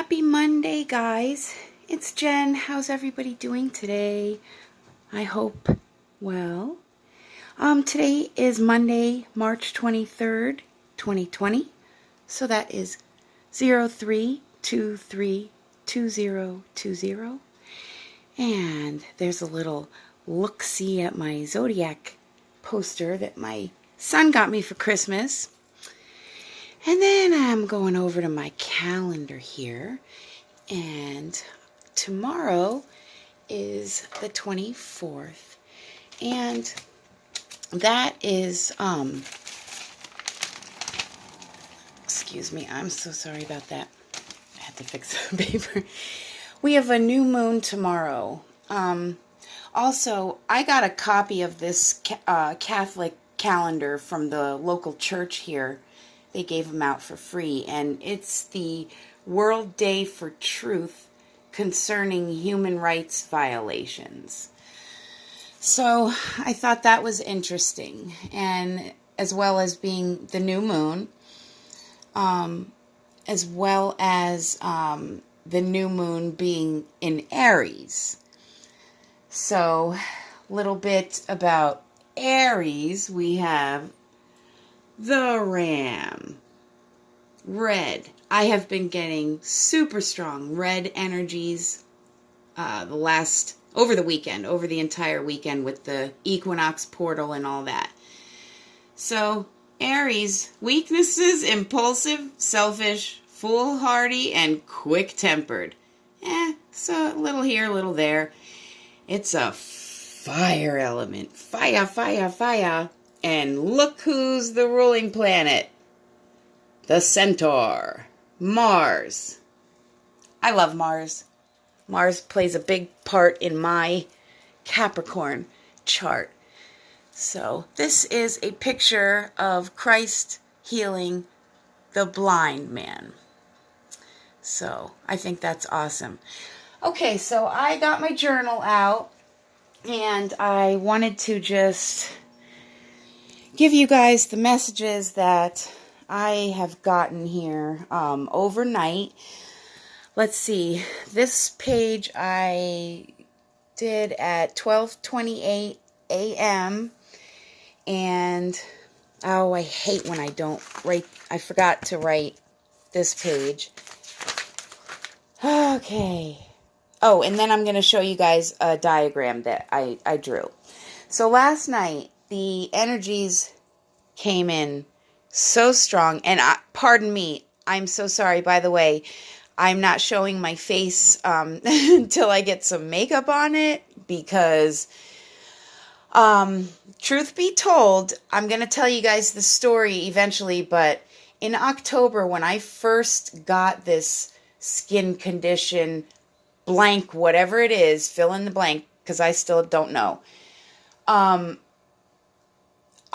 Happy Monday, guys. It's Jen. How's everybody doing today? I hope well. Today is Monday, March 23rd, 2020. So that is 03232020. And there's a little look-see at my Zodiac poster that my son got me for Christmas. And then I'm going over to my calendar here, and tomorrow is the 24th, and that is, excuse me, I'm so sorry about that. I had to fix the paper. We have a new moon tomorrow. Also, I got a copy of this Catholic calendar from the local church here. They gave them out for free, and it's the World Day for Truth concerning human rights violations. So I thought that was interesting, and as well as being the new moon, as well as the new moon being in Aries. So, a little bit about Aries, we have the Ram. Red. I have been getting super strong red energies over the entire weekend with the equinox portal and all that. So, Aries, weaknesses, impulsive, selfish, foolhardy, and quick-tempered. So a little here, a little there. It's a fire element. Fire, fire, fire. And look who's the ruling planet. The Centaur. Mars. I love Mars. Mars plays a big part in my Capricorn chart. So this is a picture of Christ healing the blind man. So I think that's awesome. Okay, so I got my journal out, and I wanted to just give you guys the messages that I have gotten here overnight. Let's see. This page I did at 12:28 a.m. And I hate when I don't write. I forgot to write this page. Okay. Oh, and then I'm going to show you guys a diagram that I drew. So last night, the energies came in so strong, and pardon me, I'm so sorry, by the way, I'm not showing my face until I get some makeup on it, because truth be told, I'm going to tell you guys the story eventually, but in October, when I first got this skin condition, blank, whatever it is, fill in the blank, because I still don't know,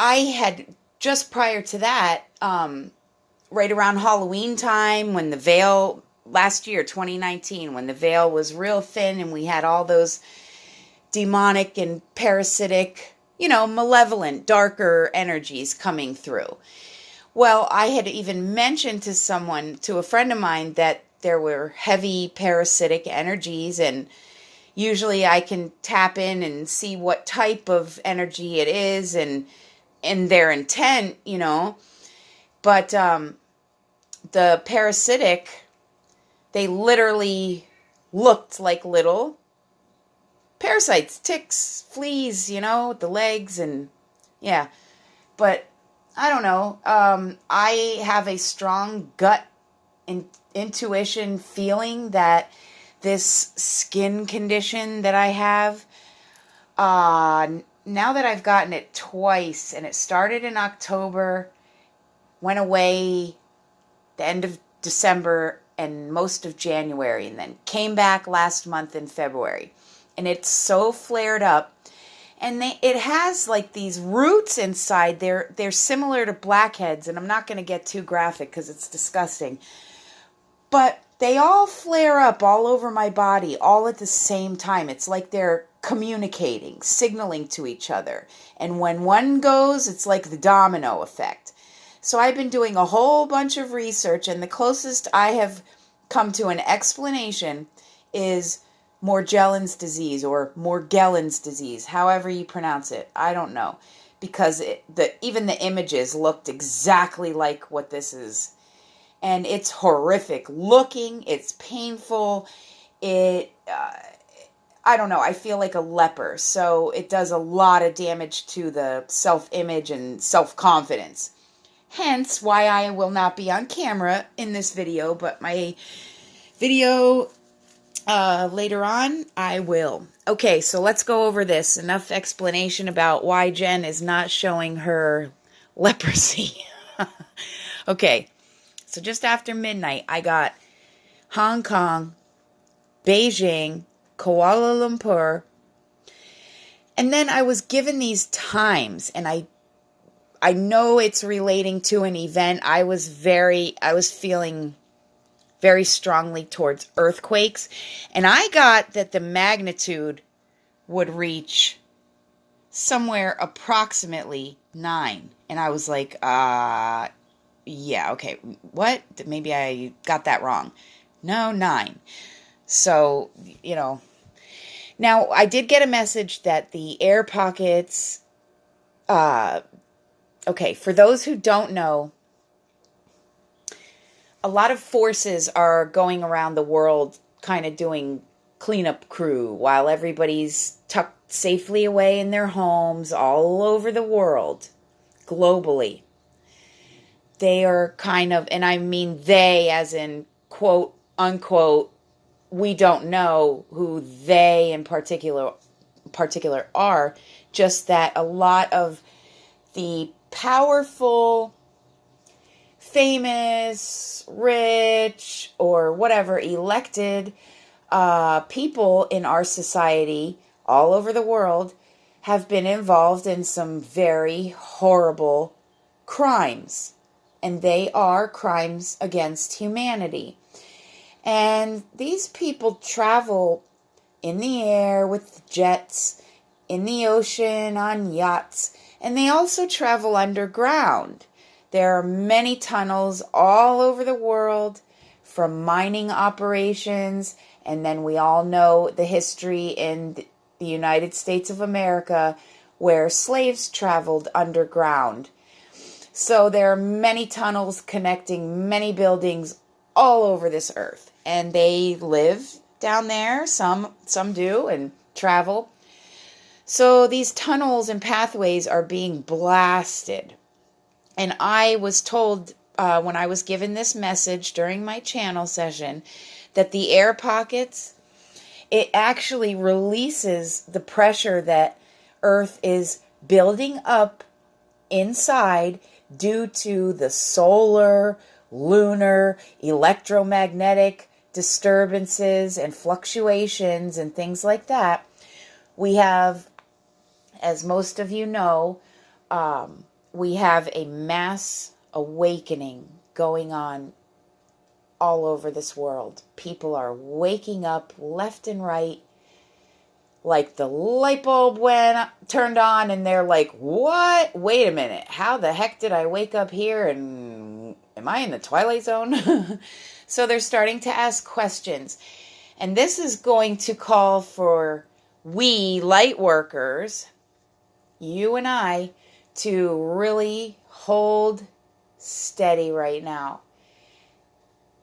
I had, just prior to that, right around Halloween time, when the veil, last year, 2019, when the veil was real thin and we had all those demonic and parasitic, malevolent, darker energies coming through. Well, I had even mentioned to a friend of mine, that there were heavy parasitic energies, and usually I can tap in and see what type of energy it is and their intent, but the parasitic, they literally looked like little parasites, ticks, fleas, the legs, and yeah. But I don't know. I have a strong gut intuition feeling that this skin condition that I have, now that I've gotten it twice, and it started in October, went away the end of December and most of January, and then came back last month in February. And it's so flared up. And it has like these roots inside. They're similar to blackheads, and I'm not going to get too graphic because it's disgusting. But they all flare up all over my body all at the same time. It's like they're communicating, signaling to each other. And when one goes, it's like the domino effect. So I've been doing a whole bunch of research, and the closest I have come to an explanation is Morgellons disease or Morgellons disease, however you pronounce it. I don't know, because even the images looked exactly like what this is. And it's horrific looking, it's painful, I don't know, I feel like a leper. So it does a lot of damage to the self-image and self-confidence. Hence why I will not be on camera in this video, but my video later on, I will. Okay, so let's go over this. Enough explanation about why Jen is not showing her leprosy. Okay, so just after midnight, I got Hong Kong, Beijing, Kuala Lumpur, and then I was given these times, and I know it's relating to an event. I was feeling very strongly towards earthquakes, and I got that the magnitude would reach somewhere approximately 9, and I was like, yeah, okay, what? Maybe I got that wrong. No, 9. So, now I did get a message that the air pockets, okay, for those who don't know, a lot of forces are going around the world kind of doing cleanup crew while everybody's tucked safely away in their homes all over the world, globally. They are kind of, and I mean they as in quote unquote, we don't know who they in particular are, just that a lot of the powerful, famous, rich, or whatever elected people in our society all over the world have been involved in some very horrible crimes. And they are crimes against humanity. And these people travel in the air with jets, in the ocean on yachts, and they also travel underground. There are many tunnels all over the world from mining operations, and then we all know the history in the United States of America where slaves traveled underground. So there are many tunnels connecting many buildings all over this earth, and they live down there. Some do and travel. So these tunnels and pathways are being blasted. And I was told when I was given this message during my channel session that the air pockets, it actually releases the pressure that Earth is building up inside due to the solar, lunar, electromagnetic disturbances and fluctuations and things like that. We have, as most of you know, we have a mass awakening going on all over this world. People are waking up left and right, like the light bulb turned on, and they're like, what? Wait a minute. How the heck did I wake up here? And am I in the Twilight Zone? So they're starting to ask questions. And this is going to call for we light workers, you and I, to really hold steady right now.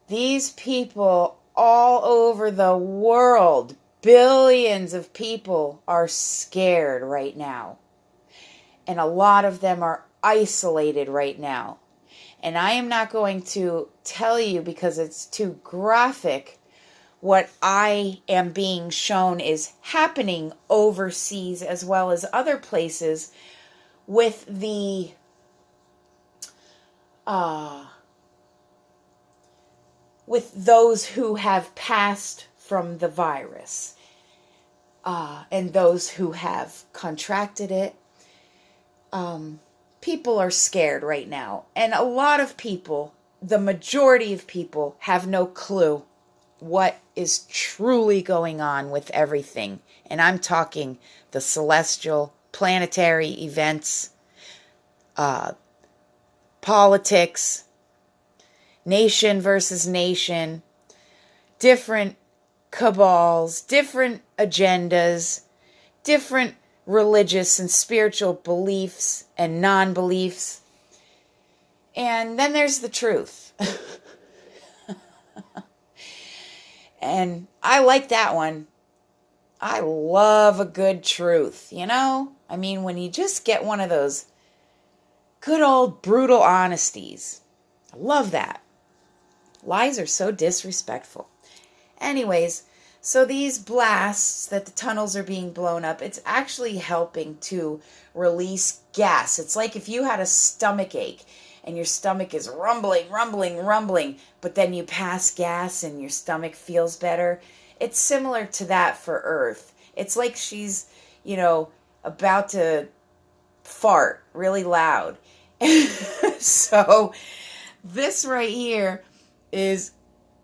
These people all over the world, billions of people, are scared right now. And a lot of them are isolated right now. And I am not going to tell you because it's too graphic what I am being shown is happening overseas as well as other places with the with those who have passed from the virus and those who have contracted it. People are scared right now, and a lot of people, the majority of people, have no clue what is truly going on with everything. And I'm talking the celestial, planetary events, politics, nation versus nation, different cabals, different agendas, different religious and spiritual beliefs and non-beliefs. And then there's the truth. And I like that one. I love a good truth, you know? I mean, when you just get one of those good old brutal honesties. I love that. Lies are so disrespectful. Anyways, so these blasts that the tunnels are being blown up, it's actually helping to release gas. It's like if you had a stomach ache and your stomach is rumbling, but then you pass gas and your stomach feels better. It's similar to that for Earth. It's like she's, about to fart really loud. So this right here is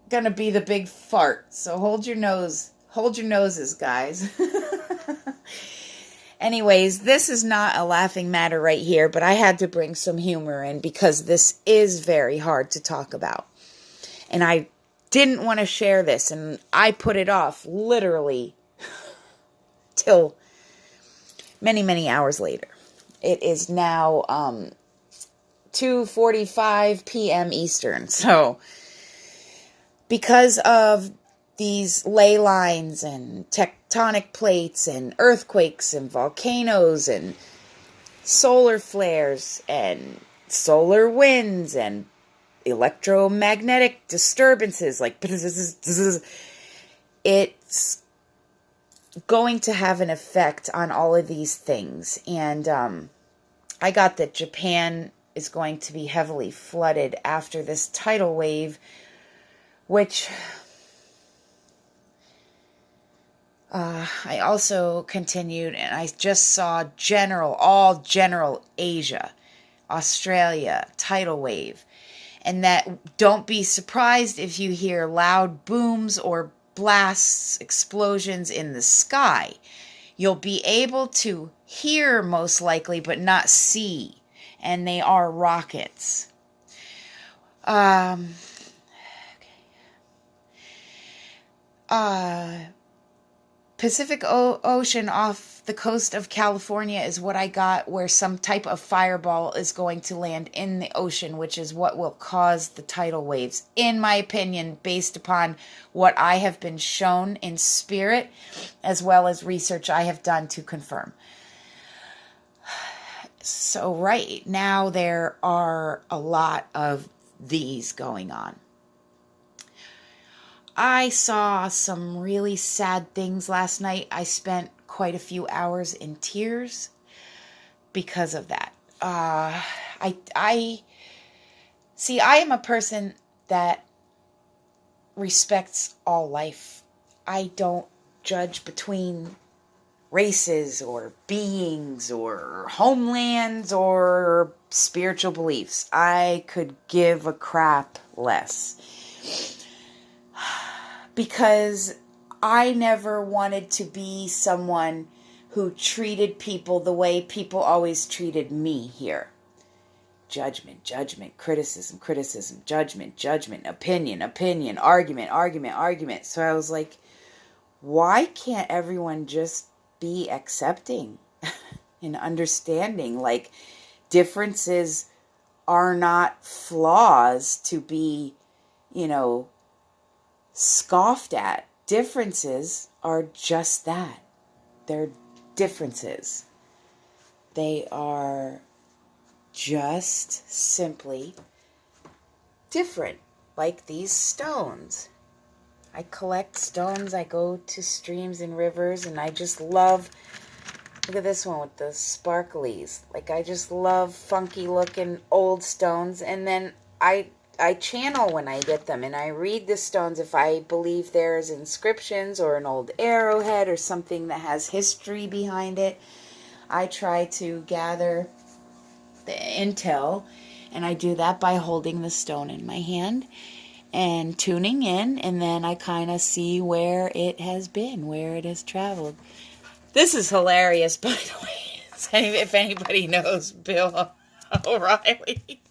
going to be the big fart. So hold your noses, guys. Anyways, this is not a laughing matter right here, but I had to bring some humor in because this is very hard to talk about. And I didn't want to share this, and I put it off literally till many, many hours later. It is now 2:45 p.m. Eastern. So because of these ley lines and tectonic plates and earthquakes and volcanoes and solar flares and solar winds and electromagnetic disturbances, like it's going to have an effect on all of these things. And I got that Japan is going to be heavily flooded after this tidal wave, which I also continued, and I just saw all general Asia, Australia, tidal wave. And that don't be surprised if you hear loud booms or blasts, explosions in the sky. You'll be able to hear most likely, but not see. And they are rockets. Pacific Ocean off the coast of California is what I got, where some type of fireball is going to land in the ocean, which is what will cause the tidal waves, in my opinion, based upon what I have been shown in spirit, as well as research I have done to confirm. So right now there are a lot of these going on. I saw some really sad things last night. I spent quite a few hours in tears because of that. I am a person that respects all life. I don't judge between races or beings or homelands or spiritual beliefs. I could give a crap less. Because I never wanted to be someone who treated people the way people always treated me here. Judgment, criticism, judgment, opinion, argument. So I was like, why can't everyone just be accepting and understanding? Like, differences are not flaws to be, scoffed at. Differences are just that. They're differences. They are just simply different. Like these stones. I collect stones. I go to streams and rivers, and I just love, look at this one with the sparklies. Like, I just love funky looking old stones. And then I channel when I get them, and I read the stones if I believe there's inscriptions or an old arrowhead or something that has history behind it. I try to gather the intel, and I do that by holding the stone in my hand and tuning in, and then I kind of see where it has been, where it has traveled. This is hilarious, by the way, if anybody knows Bill O'Reilly.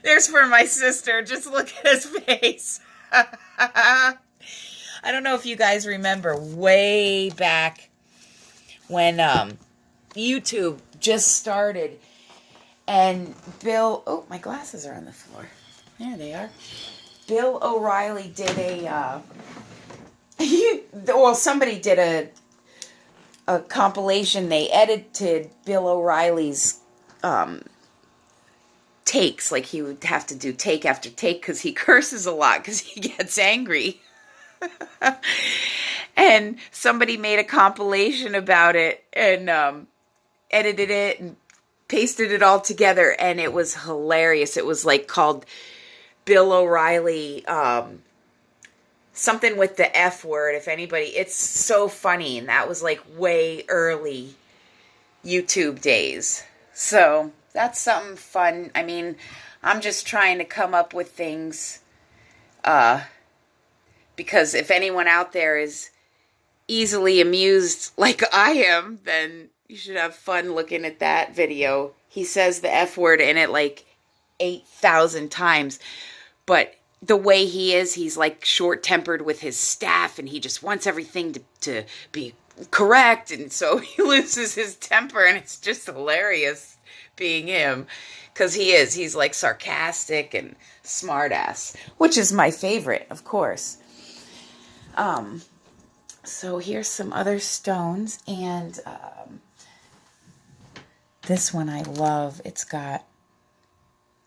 There's for my sister. Just look at his face. I don't know if you guys remember way back when YouTube just started and Bill... Oh, my glasses are on the floor. There they are. Bill O'Reilly did a... well, somebody did a compilation. They edited Bill O'Reilly's takes. Like, he would have to do take after take because he curses a lot because he gets angry. And somebody made a compilation about it and edited it and pasted it all together, and it was hilarious. It was like called Bill O'Reilly something with the F word, if anybody. It's so funny, and that was like way early YouTube days. So that's something fun. I mean, I'm just trying to come up with things because if anyone out there is easily amused like I am, then you should have fun looking at that video. He says the F word in it like 8,000 times, but the way he is, he's like short-tempered with his staff, and he just wants everything to be correct, and so he loses his temper, and it's just hilarious being him, because he's like sarcastic and smart-ass, which is my favorite, of course. So here's some other stones, and this one I love. It's got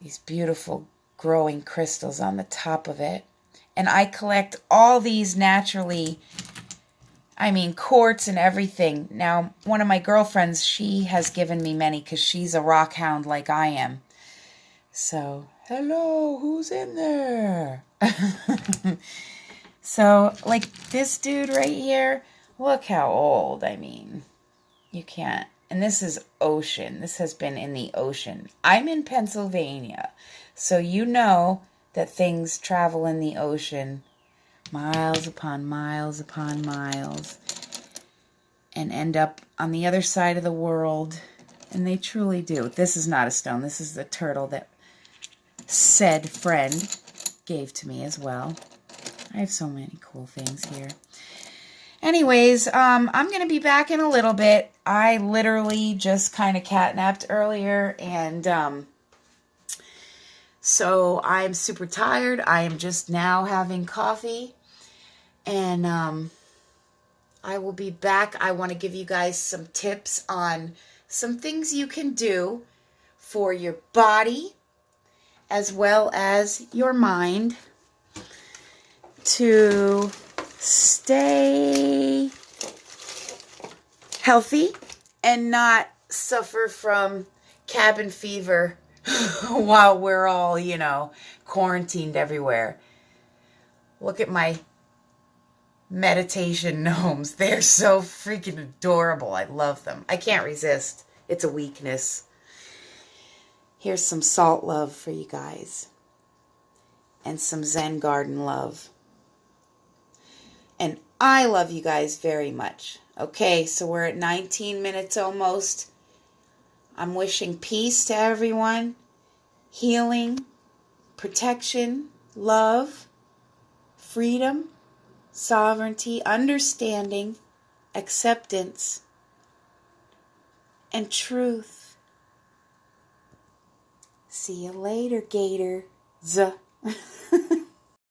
these beautiful growing crystals on the top of it. And I collect all these naturally, I mean, quartz and everything. Now, one of my girlfriends, she has given me many because she's a rock hound like I am. So, hello, who's in there? So, like this dude right here, look how old. I mean, you can't. And this is ocean. This has been in the ocean. I'm in Pennsylvania. So you know that things travel in the ocean miles upon miles upon miles and end up on the other side of the world. And they truly do. This is not a stone. This is the turtle that said friend gave to me as well. I have so many cool things here. Anyways, I'm going to be back in a little bit. I literally just kind of catnapped earlier, and so I'm super tired. I am just now having coffee, and I will be back. I want to give you guys some tips on some things you can do for your body as well as your mind to stay healthy and not suffer from cabin fever while we're all, quarantined everywhere. Look at my meditation gnomes. They're so freaking adorable. I love them. I can't resist. It's a weakness. Here's some salt love for you guys. And some Zen garden love. And I love you guys very much. Okay, so we're at 19 minutes almost. I'm wishing peace to everyone, healing, protection, love, freedom, sovereignty, understanding, acceptance, and truth. See you later, Gator.